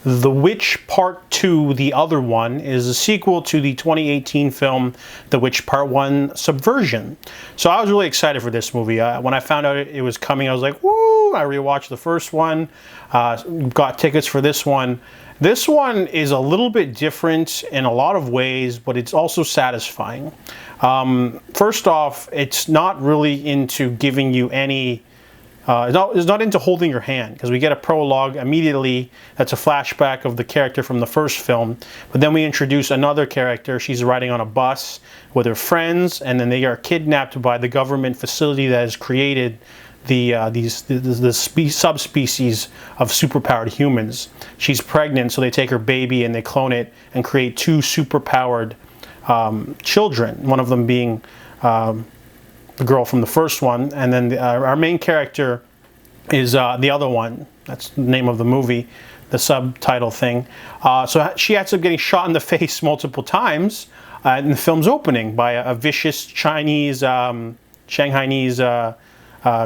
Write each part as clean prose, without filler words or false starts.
The Witch Part 2, The Other One, is a sequel to the 2018 film The Witch Part 1, Subversion. So I was really excited for this movie. When I found out it was coming, I was like, woo! I rewatched the first one, got tickets for this one. This one is a little bit different in a lot of ways, but it's also satisfying. First off, it's not really into giving you any... it's not into holding your hand, because we get a prologue immediately that's a flashback of the character from the first film, but then we introduce another character. She's riding on a bus with her friends, and then they are kidnapped by the government facility that has created the subspecies of superpowered humans. She's pregnant, so they take her baby and they clone it and create two superpowered children, one of them being the girl from the first one, and then our main character is the other one. That's the name of the movie, the subtitle thing. So she ends up getting shot in the face multiple times in the film's opening by a vicious Chinese, Shanghainese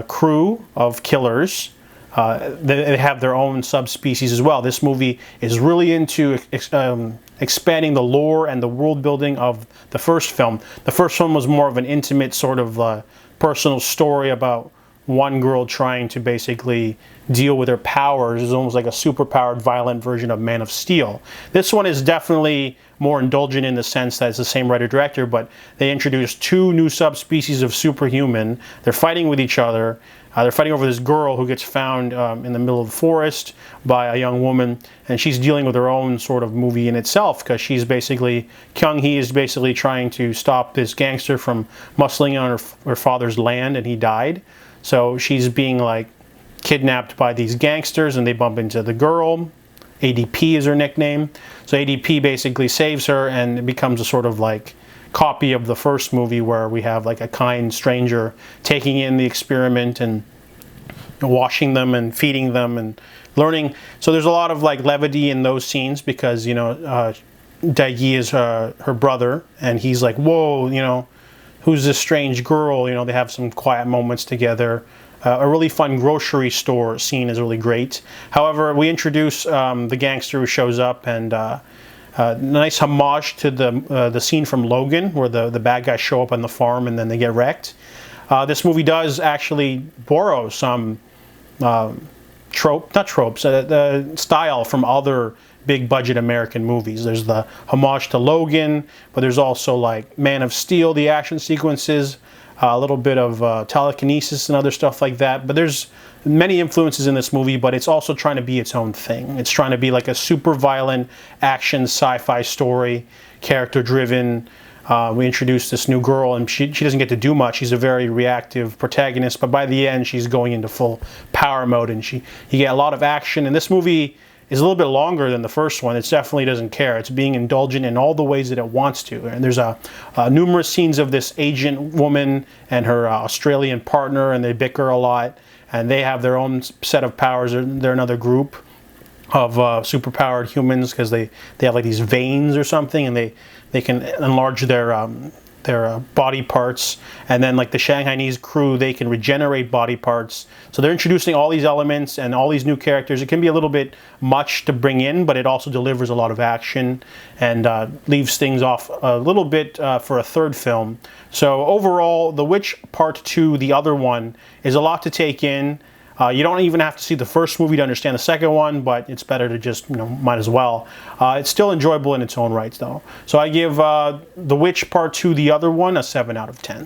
crew of killers. They have their own subspecies as well. This movie is really into expanding the lore and the world building of the first film. The first film was more of an intimate sort of personal story about one girl trying to basically deal with her powers. It's almost like a superpowered, violent version of Man of Steel. This one is definitely more indulgent in the sense that it's the same writer-director, but they introduced two new subspecies of superhuman. They're fighting with each other. They're fighting over this girl who gets found in the middle of the forest by a young woman, and she's dealing with her own sort of movie in itself, because she's basically, Kyung-hee is basically trying to stop this gangster from muscling on her father's land, and he died. So she's being like kidnapped by these gangsters, and they bump into the girl. ADP is her nickname. So ADP basically saves her, and it becomes a sort of like copy of the first movie, where we have like a kind stranger taking in the experiment and washing them and feeding them and learning. So there's a lot of like levity in those scenes, because, you know, Dae-gi is her brother, and he's like, whoa, you know, who's this strange girl? You know, they have some quiet moments together. A really fun grocery store scene is really great. However, we introduce the gangster who shows up, and nice homage to the scene from Logan, where the bad guys show up on the farm and then they get wrecked. This movie does actually borrow some style from other big budget American movies. There's the homage to Logan, but there's also like Man of Steel, the action sequences, a little bit of telekinesis and other stuff like that. But there's many influences in this movie, but it's also trying to be its own thing. It's trying to be like a super violent action sci-fi story, character driven. We introduce this new girl, and she doesn't get to do much. She's a very reactive protagonist, but by the end she's going into full power mode, and you get a lot of action. And this movie is a little bit longer than the first one. It definitely doesn't care. It's being indulgent in all the ways that it wants to. And there's numerous scenes of this agent woman and her Australian partner, and they bicker a lot, and they have their own set of powers. They're another group of superpowered humans, because they have like these veins or something, and they can enlarge their body parts. And then like the Shanghainese crew, they can regenerate body parts. So they're introducing all these elements and all these new characters. It can be a little bit much to bring in, but it also delivers a lot of action and leaves things off a little bit for a third film. So overall, The Witch Part 2, The Other One, is a lot to take in. You don't even have to see the first movie to understand the second one, but it's better to just, you know, might as well. It's still enjoyable in its own rights, though. So I give The Witch Part 2, The Other One, a 7 out of 10.